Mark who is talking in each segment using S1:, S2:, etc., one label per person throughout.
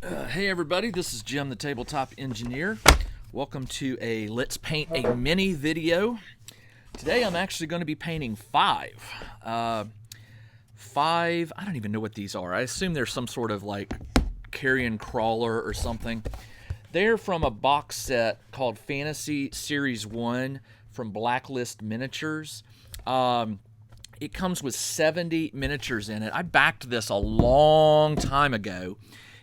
S1: Hey everybody, this is Jim the Tabletop Engineer. Welcome to a Let's Paint a Mini video. Today I'm actually going to be painting five. I don't even know what these are. I assume they're some sort of like carrion crawler or something. They're from a box set called Fantasy Series 1 from Blacklist Miniatures. It comes with 70 miniatures in it. I backed this a long time ago.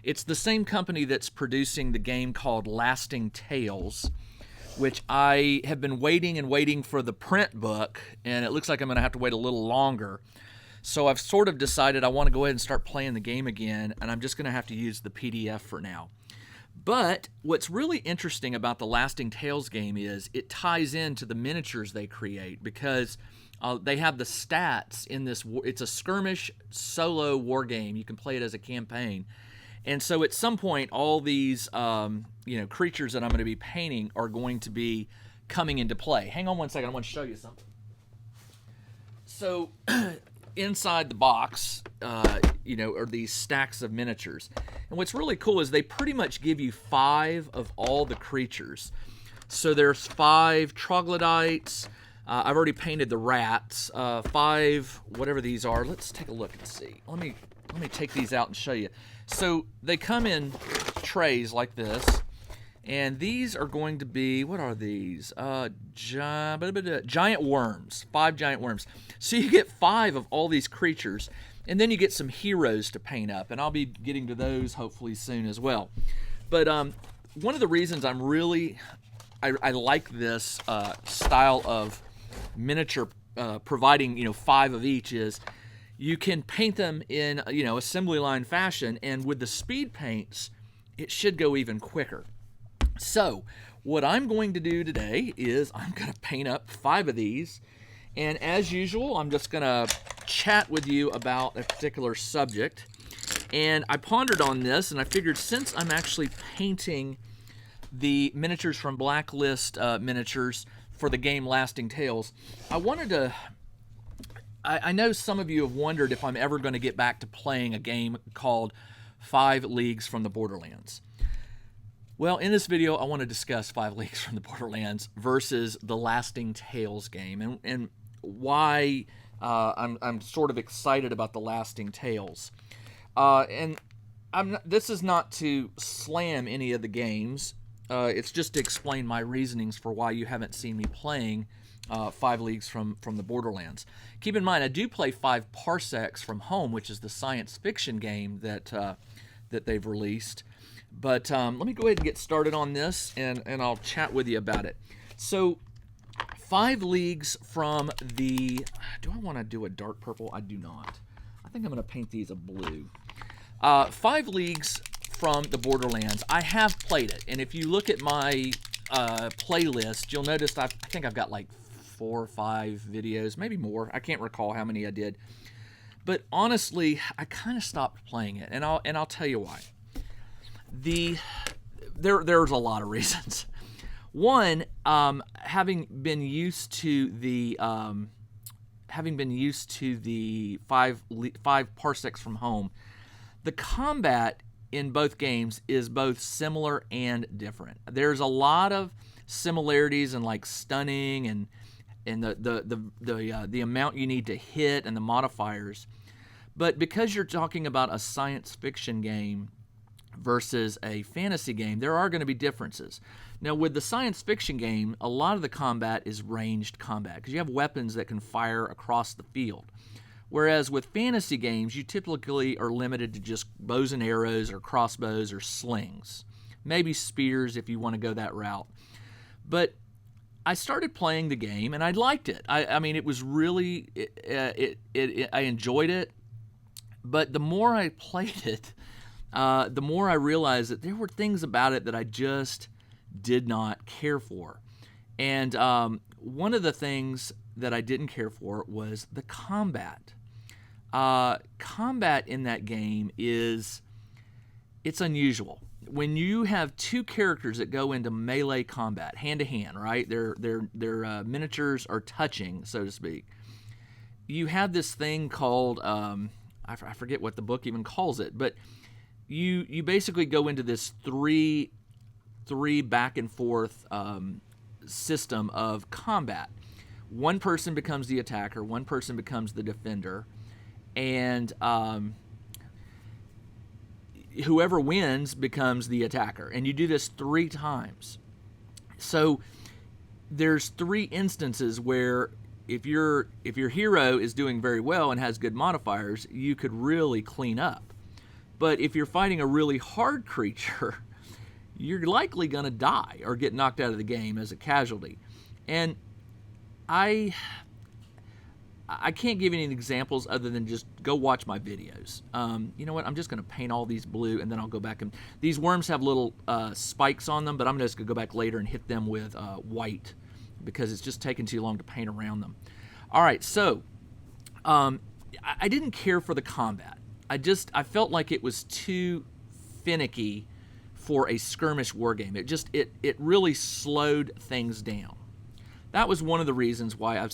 S1: It's the same company that's producing the game called Lasting Tales, which I have been waiting and waiting for the print book, and it looks like I'm going to have to wait a little longer. So I've sort of decided I want to go ahead and start playing the game again, and I'm just going to have to use the PDF for now. But what's really interesting about the Lasting Tales game is it ties into the miniatures they create, because they have the stats in this. It's a skirmish solo war game. You can play it as a campaign. And so at some point, all these creatures that I'm going to be painting are going to be coming into play. Hang on one second. I want to show you something. So inside the box, are these stacks of miniatures. And what's really cool is they pretty much give you 5 of all the creatures. So there's 5 troglodytes. I've already painted the rats. 5, whatever these are. Let's take a look and see. Let me take these out and show you. So they come in trays like this, and these are going to be, what are these? Giant worms, 5 giant worms. So you get 5 of all these creatures, and then you get some heroes to paint up, and I'll be getting to those hopefully soon as well. But one of the reasons I like this style of miniature, providing 5 of each, is you can paint them in assembly line fashion, and with the speed paints it should go even quicker. So what I'm going to do today is I'm going to paint up 5 of these, and as usual I'm just going to chat with you about a particular subject. And I pondered on this, and I figured since I'm actually painting the miniatures from Blacklist Miniatures for the game Lasting Tales, I know some of you have wondered if I'm ever going to get back to playing a game called 5 Leagues from the Borderlands. Well, in this video, I want to discuss 5 Leagues from the Borderlands versus the Lasting Tales game, and why I'm sort of excited about the Lasting Tales. This is not to slam any of the games. It's just to explain my reasonings for why you haven't seen me playing 5 Leagues from the Borderlands. Keep in mind, I do play 5 Parsecs from Home, which is the science fiction game that they've released. But let me go ahead and get started on this, and I'll chat with you about it. So 5 Leagues from the... Do I want to do a dark purple? I do not. I think I'm going to paint these a blue. 5 Leagues from the Borderlands. I have played it, and if you look at my playlist, you'll notice I think I've got like 4 or 5 videos, maybe more. I can't recall how many I did. But honestly, I kind of stopped playing it, and I'll tell you why. There's a lot of reasons. One, having been used to the 5 Parsecs from Home, the combat in both games is both similar and different. There's a lot of similarities in like stunning and the amount you need to hit and the modifiers. But because you're talking about a science fiction game versus a fantasy game, there are going to be differences. Now, with the science fiction game, a lot of the combat is ranged combat because you have weapons that can fire across the field. Whereas with fantasy games, you typically are limited to just bows and arrows or crossbows or slings. Maybe spears if you want to go that route. But I started playing the game and I liked it. I mean, it was really, I enjoyed it. But the more I played it, the more I realized that there were things about it that I just did not care for. And one of the things that I didn't care for was the combat. Combat in that game it's unusual. When you have 2 characters that go into melee combat, hand to hand, right? Their miniatures are touching, so to speak. You have this thing called I forget what the book even calls it, but you basically go into this three back and forth system of combat. One person becomes the attacker, one person becomes the defender, and whoever wins becomes the attacker. And you do this 3 times. So there's 3 instances where if your hero is doing very well and has good modifiers, you could really clean up. But if you're fighting a really hard creature, you're likely going to die or get knocked out of the game as a casualty. And I can't give any examples other than just go watch my videos. You know what? I'm just going to paint all these blue, and then I'll go back. And these worms have little spikes on them, but I'm just going to go back later and hit them with white because it's just taking too long to paint around them. All right, so I didn't care for the combat. I felt like it was too finicky for a skirmish war game. It really slowed things down. That was one of the reasons why I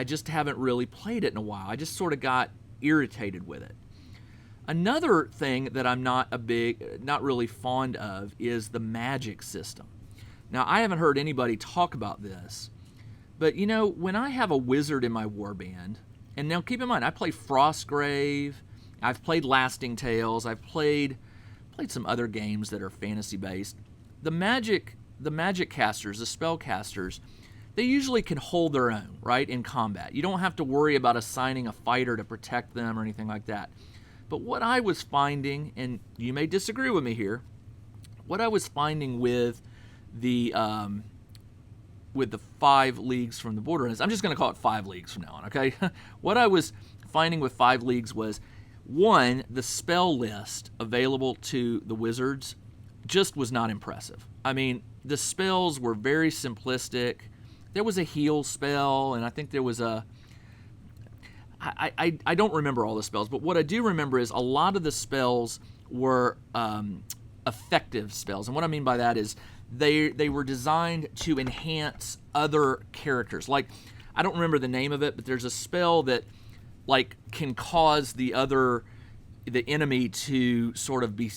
S1: just haven't really played it in a while. I just sort of got irritated with it. Another thing that I'm not really fond of is the magic system. Now, I haven't heard anybody talk about this, but you know, when I have a wizard in my warband, and now keep in mind, I play Frostgrave, I've played Lasting Tales, I've played some other games that are fantasy based. The magic casters, the spell casters, they usually can hold their own, right, in combat. You don't have to worry about assigning a fighter to protect them or anything like that. But what I was finding, and you may disagree with me here, what I was finding with the 5 leagues from the Borderlands, I'm just going to call it 5 leagues from now on, okay? What I was finding with 5 leagues was, one, the spell list available to the wizards just was not impressive. I mean, the spells were very simplistic. There was a heal spell, and I think there was I don't remember all the spells, but what I do remember is a lot of the spells were effective spells. And what I mean by that is they were designed to enhance other characters. Like, I don't remember the name of it, but there's a spell that like can cause the enemy to sort of be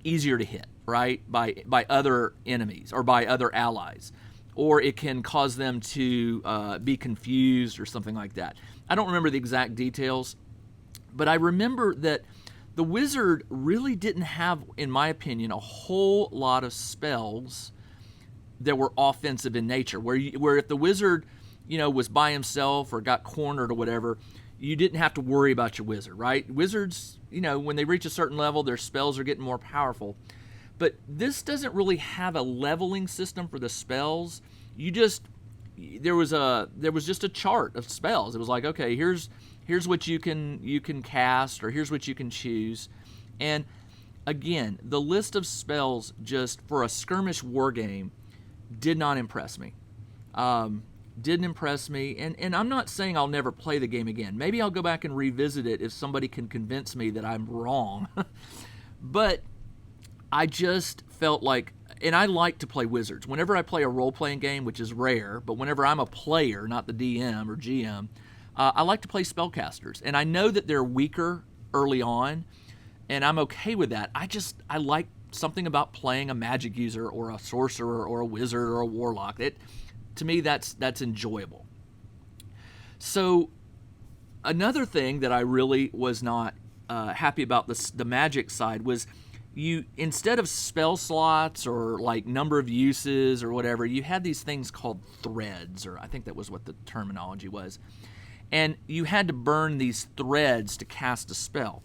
S1: easier to hit, right, by other enemies or by other allies. Or it can cause them to be confused or something like that. I don't remember the exact details, but I remember that the wizard really didn't have, in my opinion, a whole lot of spells that were offensive in nature, where if the wizard, you know, was by himself or got cornered or whatever, you didn't have to worry about your wizard, right? Wizards, you know, when they reach a certain level, their spells are getting more powerful. But this doesn't really have a leveling system for the spells. There was just a chart of spells. It was like, okay, here's what you can cast, or here's what you can choose. And again, the list of spells just for a skirmish war game did not impress me. Didn't impress me, and I'm not saying I'll never play the game again. Maybe I'll go back and revisit it if somebody can convince me that I'm wrong. But I just felt like, and I like to play wizards. Whenever I play a role-playing game, which is rare, but whenever I'm a player, not the DM or GM, I like to play spellcasters. And I know that they're weaker early on, and I'm okay with that. I like something about playing a magic user or a sorcerer or a wizard or a warlock. To me, that's enjoyable. So another thing that I really was not happy about the magic side was, instead of spell slots or like number of uses or whatever, you had these things called threads, or I think that was what the terminology was. And you had to burn these threads to cast a spell.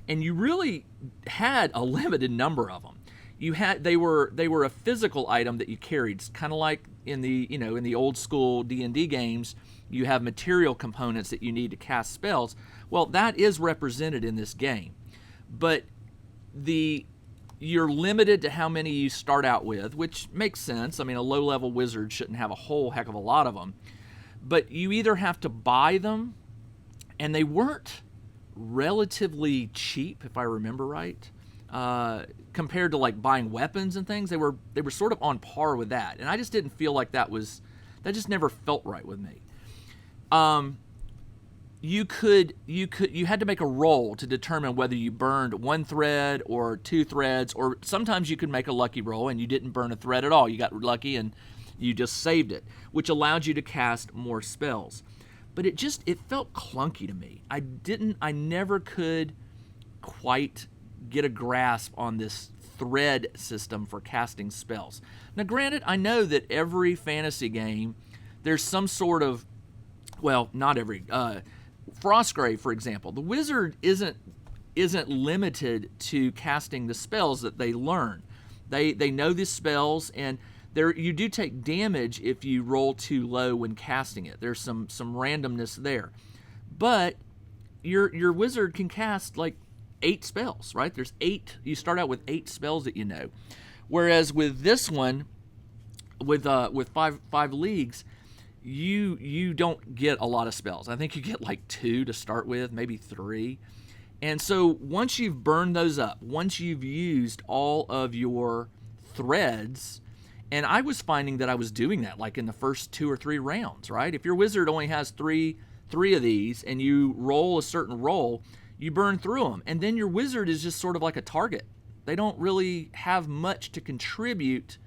S1: And you really had a limited number of them. They were a physical item that you carried, kind of like in the old school D&D games, you have material components that you need to cast spells. Well, that is represented in this game. But you're limited to how many you start out with, which makes sense. I mean, a low-level wizard shouldn't have a whole heck of a lot of them. But you either have to buy them, and they weren't relatively cheap, if I remember right, compared to like buying weapons and things. They were sort of on par with that, and I just didn't feel like that just never felt right with me. you had to make a roll to determine whether you burned one thread or two threads, or sometimes you could make a lucky roll and you didn't burn a thread at all. You got lucky and you just saved it, which allowed you to cast more spells. But it felt clunky to me. I never could quite get a grasp on this thread system for casting spells. Now granted, I know that every fantasy game, there's some sort of, well, not every, Frostgrave, for example, the wizard isn't limited to casting the spells that they learn. They know these spells, and you do take damage if you roll too low when casting it. There's some randomness there, but your wizard can cast like 8 spells, right? There's 8. You start out with 8 spells that you know, whereas with this one, with five leagues, you don't get a lot of spells. I think you get like 2 to start with, maybe 3. And so once you've burned those up, once you've used all of your threads, and I was finding that I was doing that like in the first 2 or 3 rounds, right? If your wizard only has three of these and you roll a certain roll, you burn through them. And then your wizard is just sort of like a target. They don't really have much to contribute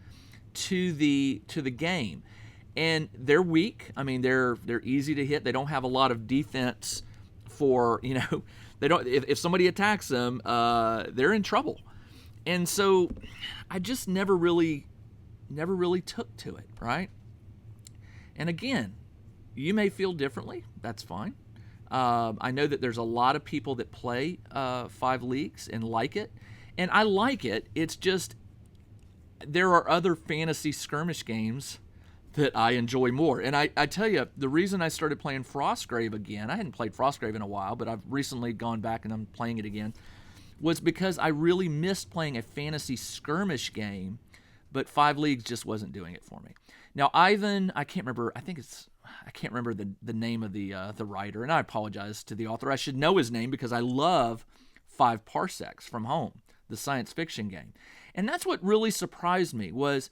S1: to the game. And they're weak. I mean, they're easy to hit. They don't have a lot of defense for, they don't. If somebody attacks them, they're in trouble. And so, I just never really took to it, right? And again, you may feel differently. That's fine. I know that there's a lot of people that play 5 leagues and like it, and I like it. It's just there are other fantasy skirmish games that I enjoy more. And I tell you, the reason I started playing Frostgrave again, I hadn't played Frostgrave in a while, but I've recently gone back and I'm playing it again, was because I really missed playing a fantasy skirmish game, but 5 leagues just wasn't doing it for me. Now, Ivan, I can't remember the name of the writer, and I apologize to the author. I should know his name because I love 5 Parsecs from Home, the science fiction game. And that's what really surprised me, was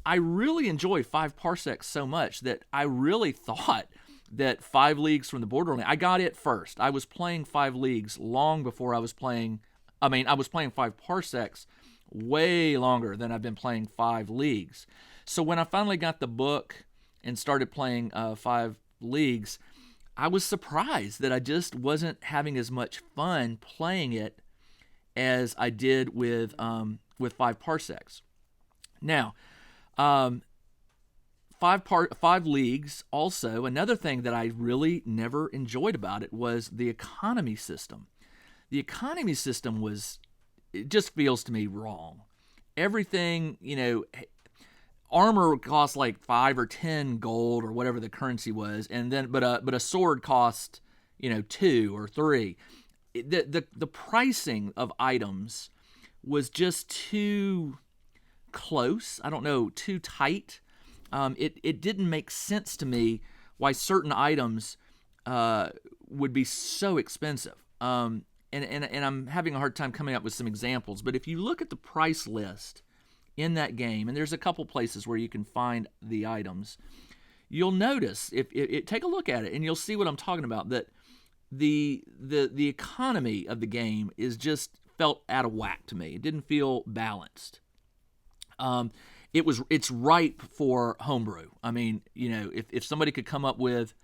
S1: I really enjoyed 5 Parsecs so much that I really thought that 5 Leagues from the Borderlands, I got it first. I was playing 5 Leagues long before I was playing 5 Parsecs way longer than I've been playing 5 Leagues. So when I finally got the book and started playing 5 Leagues, I was surprised that I just wasn't having as much fun playing it as I did with 5 Parsecs. Now, 5 Leagues also, another thing that I really never enjoyed about it was the economy system. The economy system it just feels to me wrong. Everything, armor costs like 5 or 10 gold or whatever the currency was, and then but a sword cost 2 or 3. The pricing of items was just too close. I don't know, too tight. It didn't make sense to me why certain items would be so expensive. And I'm having a hard time coming up with some examples. But if you look at the price list in that game, and there's a couple places where you can find the items, you'll notice, if take a look at it, and you'll see what I'm talking about, that the economy of the game is just felt out of whack to me. It didn't feel balanced. It's ripe for homebrew. I mean, if somebody could come up with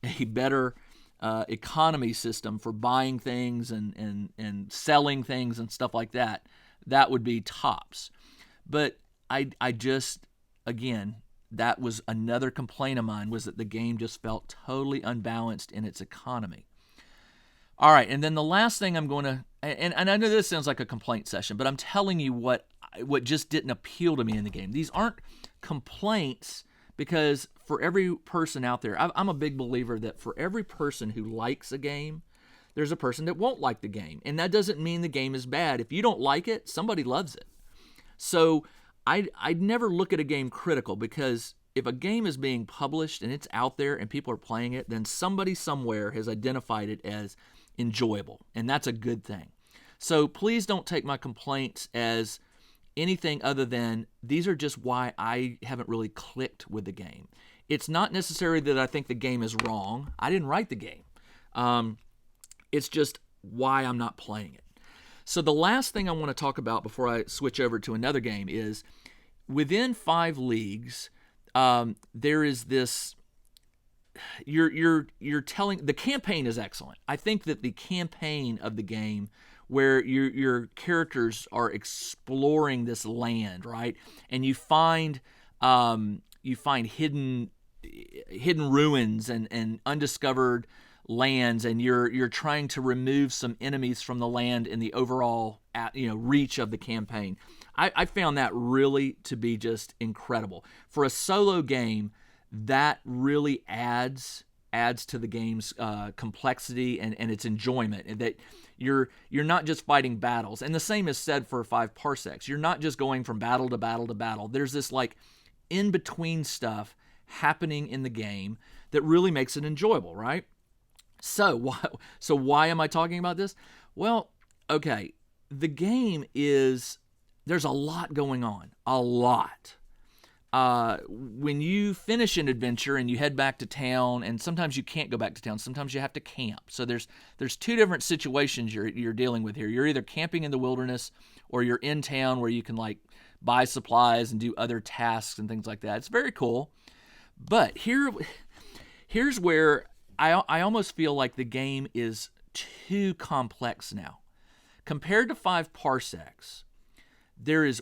S1: a better economy system for buying things and selling things and stuff like that, that would be tops. But I just, again, that was another complaint of mine, was that the game just felt totally unbalanced in its economy. All right, and then the last thing I'm going to, and I know this sounds like a complaint session, but I'm telling you what just didn't appeal to me in the game. These aren't complaints, because for every person out there, I'm a big believer that for every person who likes a game, there's a person that won't like the game. And that doesn't mean the game is bad. If you don't like it, somebody loves it. So I'd never look at a game critical, because if a game is being published and it's out there and people are playing it, then somebody somewhere has identified it as enjoyable, and that's a good thing. So please don't take my complaints as anything other than these are just why I haven't really clicked with the game. It's not necessarily that I think the game is wrong. I didn't write the game. It's just why I'm not playing it. So the last thing I want to talk about before I switch over to another game is within 5 leagues, there is this. You're telling the campaign is excellent. I think that the campaign of the game, where your characters are exploring this land, right, and you find hidden ruins and undiscovered lands, and you're trying to remove some enemies from the land in the overall reach of the campaign. I found that really to be just incredible for a solo game. That really adds to the game's complexity and its enjoyment, and that you're not just fighting battles. And the same is said for 5 parsecs. You're not just going from battle to battle to battle. There's this like in between stuff happening in the game that really makes it enjoyable, right? So why am I talking about this? Well, okay, the game there's a lot going on, a lot. When you finish an adventure and you head back to town, and sometimes you can't go back to town, sometimes you have to camp. So there's 2 different situations you're dealing with here. You're either camping in the wilderness, or you're in town where you can like buy supplies and do other tasks and things like that. It's very cool. But here's where I almost feel like the game is too complex now. Compared to 5 parsecs, there's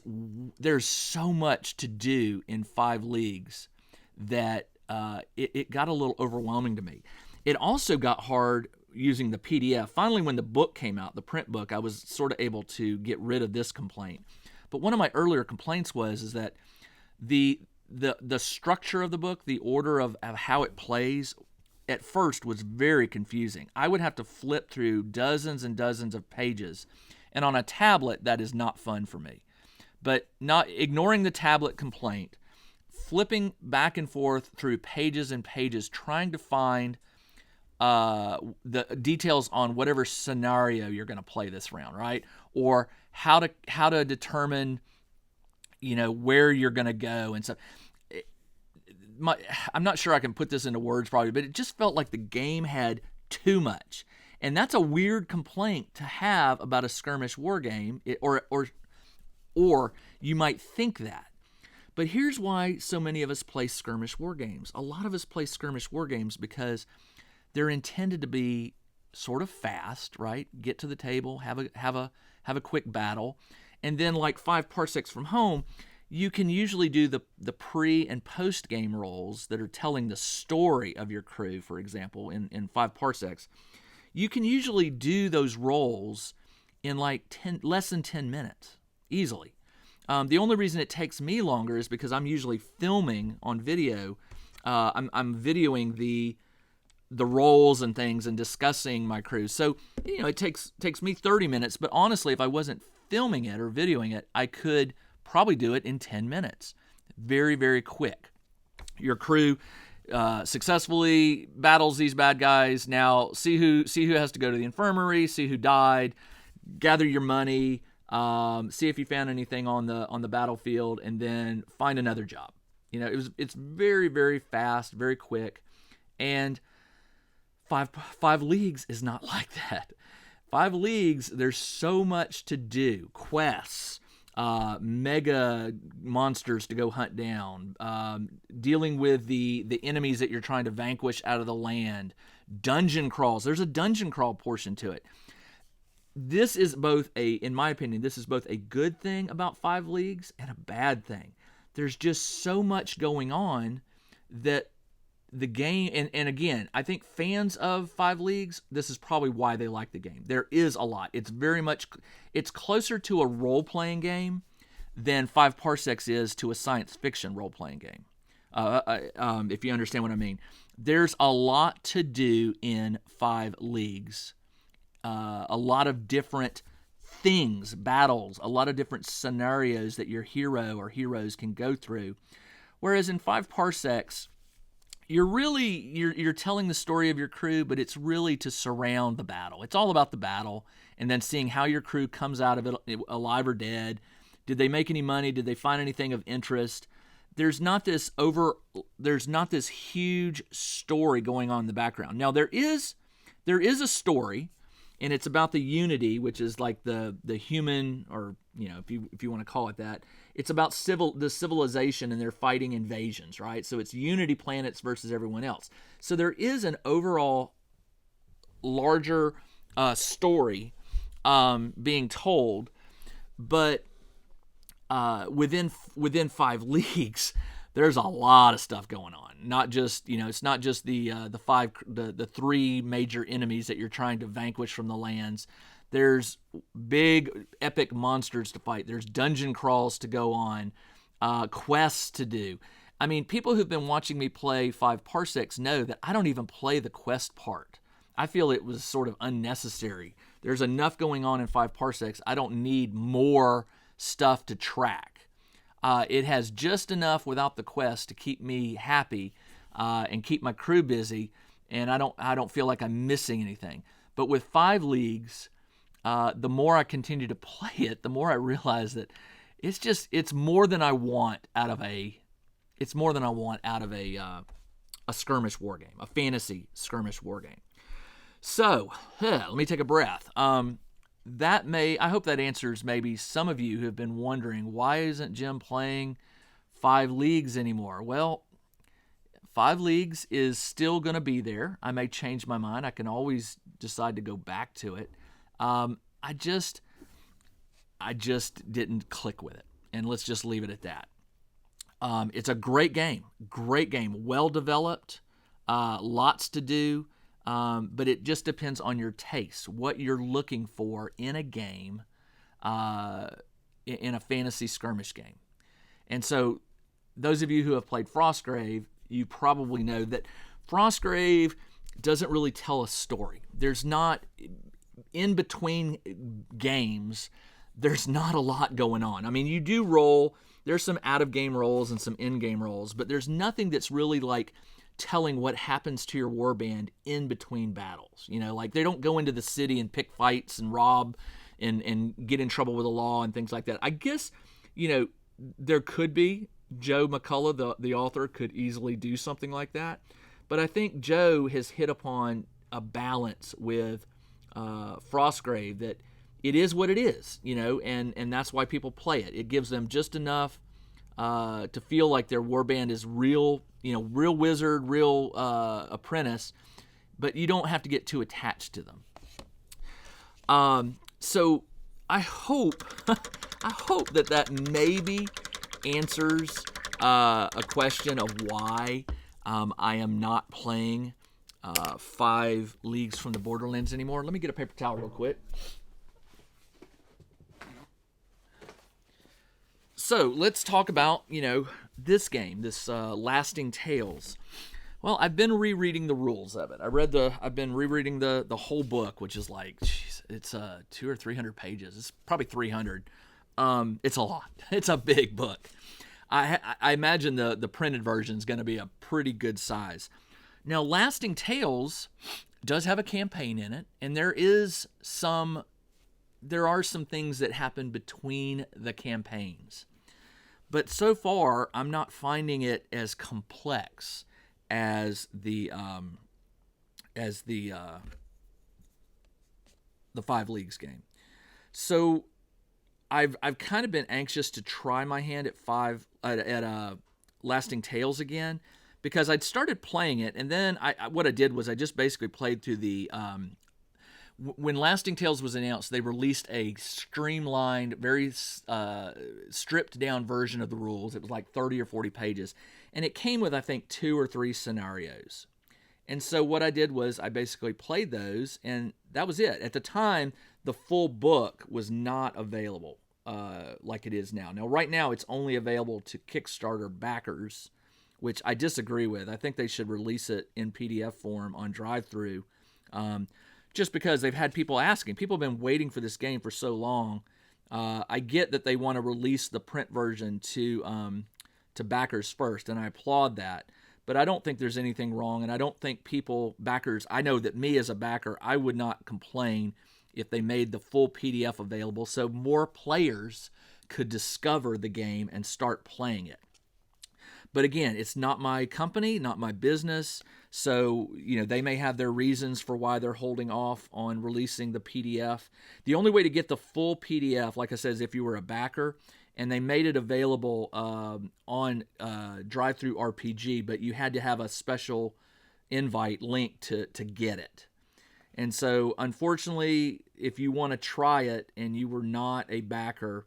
S1: so much to do in 5 leagues that it got a little overwhelming to me. It also got hard using the PDF. Finally, when the book came out, the print book, I was sort of able to get rid of this complaint. But one of my earlier complaints is that the structure of the book, the order of how it plays, at first was very confusing. I would have to flip through dozens and dozens of pages, and on a tablet, that is not fun for me. But not ignoring the tablet complaint, flipping back and forth through pages and pages, trying to find the details on whatever scenario you're going to play this round, right? Or how to determine, where you're going to go and stuff. I'm not sure I can put this into words probably, but it just felt like the game had too much. And that's a weird complaint to have about a skirmish war game, or you might think that. But here's why so many of us play skirmish war games. A lot of us play skirmish war games because they're intended to be sort of fast, right? Get to the table, have a quick battle, and then like 5 parsecs from home, you can usually do the pre and post game roles that are telling the story of your crew. For example, in 5 parsecs, you can usually do those roles in like less than 10 minutes easily. The only reason it takes me longer is because I'm usually filming on video. I'm videoing the roles and things and discussing my crew. So it takes me 30 minutes. But honestly, if I wasn't filming it or videoing it, I could probably do it in 10 minutes. Very, very quick. Your crew successfully battles these bad guys. Now see who has to go to the infirmary, see who died, gather your money, see if you found anything on the battlefield, and then find another job. It's very, very fast, very quick. And five leagues is not like that. 5 leagues, there's so much to do. Quests, mega monsters to go hunt down, dealing with the enemies that you're trying to vanquish out of the land, dungeon crawls. There's a dungeon crawl portion to it. This is in my opinion, this is both a good thing about 5 leagues and a bad thing. There's just so much going on that the game, and again, I think fans of 5 leagues, this is probably why they like the game. There is a lot. It's closer to a role-playing game than 5 parsecs is to a science fiction role-playing game. If you understand what I mean. There's a lot to do in 5 leagues. A lot of different things, battles, a lot of different scenarios that your hero or heroes can go through. Whereas in 5 parsecs, you're telling the story of your crew, but it's really to surround the battle. It's all about the battle, and then seeing how your crew comes out of it alive or dead. Did they make any money? Did they find anything of interest? There's not this huge story going on in the background. Now there is there is a story, and it's about the Unity, which is like the human, or if you want to call it that. It's about the civilization, and they're fighting invasions, right? So it's Unity planets versus everyone else. So there is an overall larger story being told, but within 5 leagues, there's a lot of stuff going on. Not just it's not just the 3 major enemies that you're trying to vanquish from the lands. There's big epic monsters to fight. There's dungeon crawls to go on, quests to do. I mean, people who've been watching me play 5 Parsecs know that I don't even play the quest part. I feel it was sort of unnecessary. There's enough going on in 5 Parsecs. I don't need more stuff to track. It has just enough without the quest to keep me happy and keep my crew busy, and I don't feel like I'm missing anything. But with 5 leagues, the more I continue to play it, the more I realize that it's more than I want out of a skirmish war game, a fantasy skirmish war game. So let me take a breath. I hope that answers maybe some of you who have been wondering, why isn't Jim playing 5 leagues anymore? Well, 5 leagues is still going to be there. I may change my mind. I can always decide to go back to it. I just didn't click with it, and let's just leave it at that. It's a great game, well developed, lots to do. But it just depends on your taste, what you're looking for in a game, in a fantasy skirmish game. And so those of you who have played Frostgrave, you probably know that Frostgrave doesn't really tell a story. There's not, in between games, there's not a lot going on. I mean, you do roll, there's some out-of-game rolls and some in-game rolls, but there's nothing that's really like telling what happens to your warband in between battles. Like they don't go into the city and pick fights and rob and get in trouble with the law and things like that. I guess, there could be. Joe McCullough, the author, could easily do something like that. But I think Joe has hit upon a balance with Frostgrave that it is what it is, and that's why people play it. It gives them just enough to feel like their warband is real, real wizard, real apprentice, but you don't have to get too attached to them. So I hope that maybe answers a question of why I am not playing 5 leagues from the Borderlands anymore. Let me get a paper towel real quick. So let's talk about, this game, this Lasting Tales. Well, I've been rereading the rules of it. I've been rereading the whole book, which is like, it's 200 or 300 pages. It's probably 300. It's a lot. It's a big book. I imagine the printed version is going to be a pretty good size. Now, Lasting Tales does have a campaign in it, and there are some things that happen between the campaigns. But so far, I'm not finding it as complex as the 5 Leagues game. So I've kind of been anxious to try my hand at Lasting Tales again, because I'd started playing it, and then what I did was I just basically played through the when Lasting Tales was announced, they released a streamlined, very stripped down version of the rules. It was like 30 or 40 pages, and it came with, I think, 2 or 3 scenarios. And so what I did was I basically played those, and that was it. At the time, the full book was not available like it is now. Now, right now, it's only available to Kickstarter backers, which I disagree with. I think they should release it in PDF form on drive-thru, just because they've had people asking. People have been waiting for this game for so long. I get that they want to release the print version to backers first, and I applaud that. But I don't think there's anything wrong, and I don't think backers, I know that me as a backer, I would not complain if they made the full PDF available so more players could discover the game and start playing it. But again, it's not my company, not my business. So, they may have their reasons for why they're holding off on releasing the PDF. The only way to get the full PDF, like I said, is if you were a backer, and they made it available on Drive-Thru RPG, but you had to have a special invite link to get it. And so, unfortunately, if you want to try it and you were not a backer,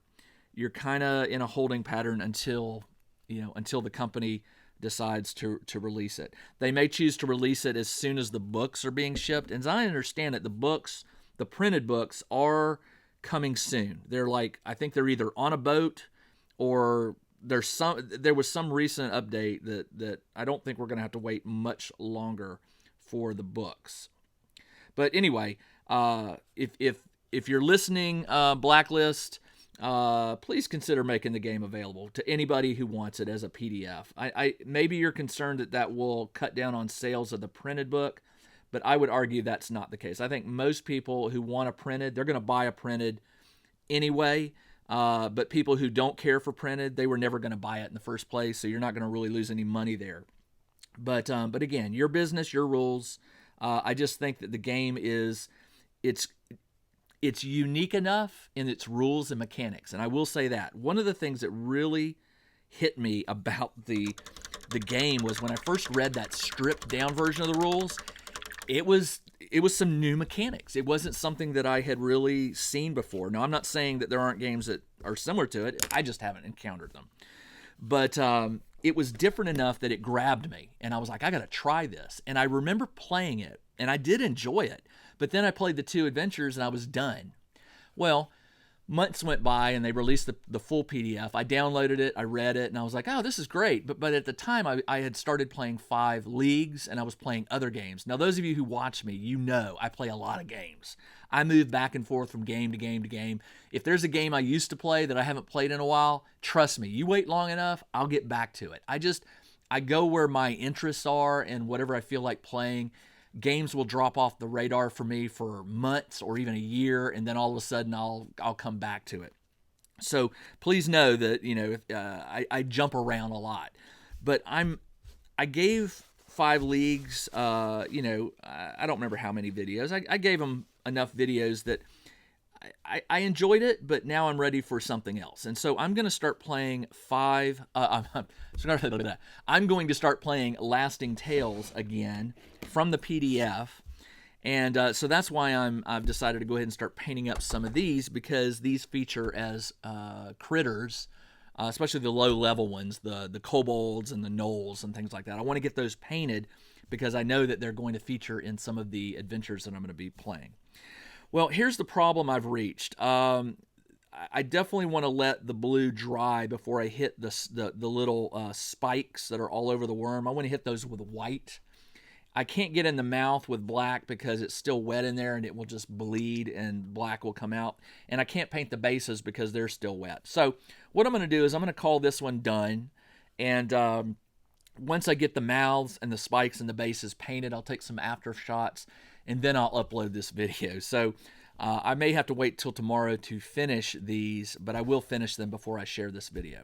S1: you're kind of in a holding pattern until the company decides to release it. They may choose to release it as soon as the books are being shipped. And as I understand it, the printed books are coming soon. They're I think they're either on a boat, or there was some recent update that I don't think we're going to have to wait much longer for the books. But anyway, if you're listening, Blacklist, please consider making the game available to anybody who wants it as a PDF. I maybe you're concerned that will cut down on sales of the printed book, but I would argue that's not the case. I think most people who want a printed, they're going to buy a printed anyway. But people who don't care for printed, they were never going to buy it in the first place, so you're not going to really lose any money there. But again, your business, your rules. I just think that the game it's unique enough in its rules and mechanics. And I will say that one of the things that really hit me about the game was when I first read that stripped down version of the rules. It was some new mechanics. It wasn't something that I had really seen before. Now, I'm not saying that there aren't games that are similar to it. I just haven't encountered them. But it was different enough that it grabbed me. And I was like, I got to try this. And I remember playing it. And I did enjoy it. But then I played the 2 adventures and I was done. Well, months went by and they released the full PDF. I downloaded it, I read it, and I was like, oh, this is great. But at the time, I had started playing 5 leagues, and I was playing other games. Now, those of you who watch me, you know I play a lot of games. I move back and forth from game to game to game. If there's a game I used to play that I haven't played in a while, trust me, you wait long enough, I'll get back to it. I go where my interests are and whatever I feel like playing. Games will drop off the radar for me for months or even a year, and then all of a sudden I'll come back to it. So please know that I jump around a lot, but I gave 5 leagues. I don't remember how many videos. I gave them enough videos that I enjoyed it, but now I'm ready for something else. And so I'm going to start playing I'm going to start playing Lasting Tales again from the PDF. And so that's why I've decided to go ahead and start painting up some of these, because these feature as critters, especially the low-level ones, the kobolds and the gnolls and things like that. I want to get those painted because I know that they're going to feature in some of the adventures that I'm going to be playing. Well, here's the problem I've reached. I definitely want to let the blue dry before I hit the little spikes that are all over the worm. I want to hit those with white. I can't get in the mouth with black because it's still wet in there and it will just bleed and black will come out. And I can't paint the bases because they're still wet. So what I'm going to do is I'm going to call this one done. And once I get the mouths and the spikes and the bases painted, I'll take some after shots and then I'll upload this video. So I may have to wait till tomorrow to finish these, but I will finish them before I share this video.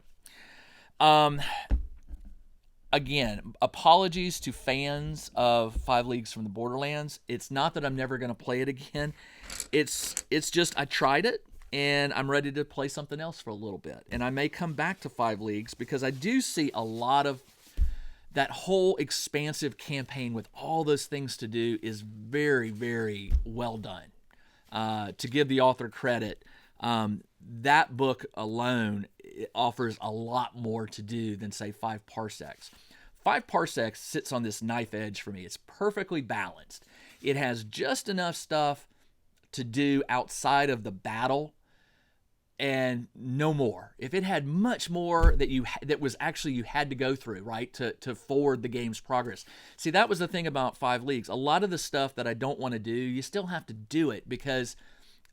S1: Again, apologies to fans of 5 Leagues from the Borderlands. It's not that I'm never going to play it again. It's just I tried it, and I'm ready to play something else for a little bit. And I may come back to 5 Leagues because I do see a lot of that whole expansive campaign with all those things to do is very, very well done. To give the author credit, that book alone offers a lot more to do than, say, 5 Parsecs. 5 Parsecs sits on this knife edge for me. It's perfectly balanced. It has just enough stuff to do outside of the battle and no more. If it had much more that was actually you had to go through, right, to forward the game's progress. See, that was the thing about 5 Leagues. A lot of the stuff that I don't want to do, you still have to do it because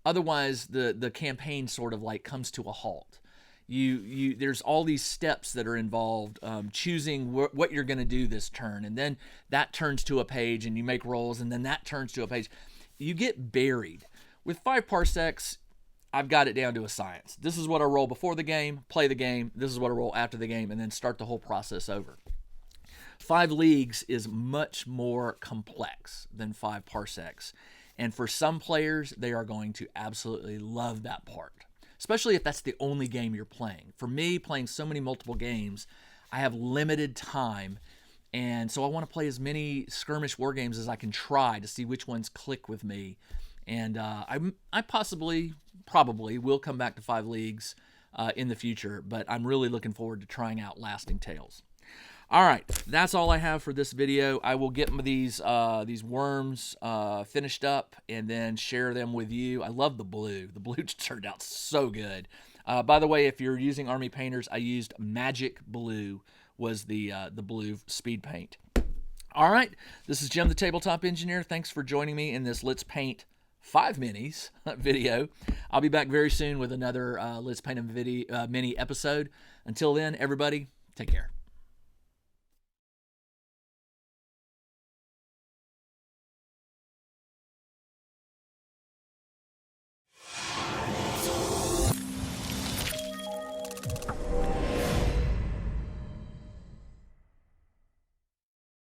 S1: otherwise the campaign sort of like comes to a halt. There's all these steps that are involved, choosing what you're going to do this turn, and then that turns to a page and you make rolls, and then that turns to a page. You get buried. With 5 Parsecs, I've got it down to a science. This is what I roll before the game, play the game. This is what I roll after the game, and then start the whole process over. 5 leagues is much more complex than 5 parsecs. And for some players, they are going to absolutely love that part, especially if that's the only game you're playing. For me, playing so many multiple games, I have limited time, and so I want to play as many skirmish war games as I can try to see which ones click with me. And I probably will come back to 5 leagues in the future, but I'm really looking forward to trying out Lasting Tales. All right, that's all I have for this video. I will get these worms finished up and then share them with you. I love the blue. The blue turned out so good. By the way, if you're using Army Painters, I used Magic Blue was the blue speed paint. All right, this is Jim the Tabletop Engineer. Thanks for joining me in this Let's Paint 5 minis video. I'll be back very soon with another Let's Paint a Mini episode. Until then, everybody, take care.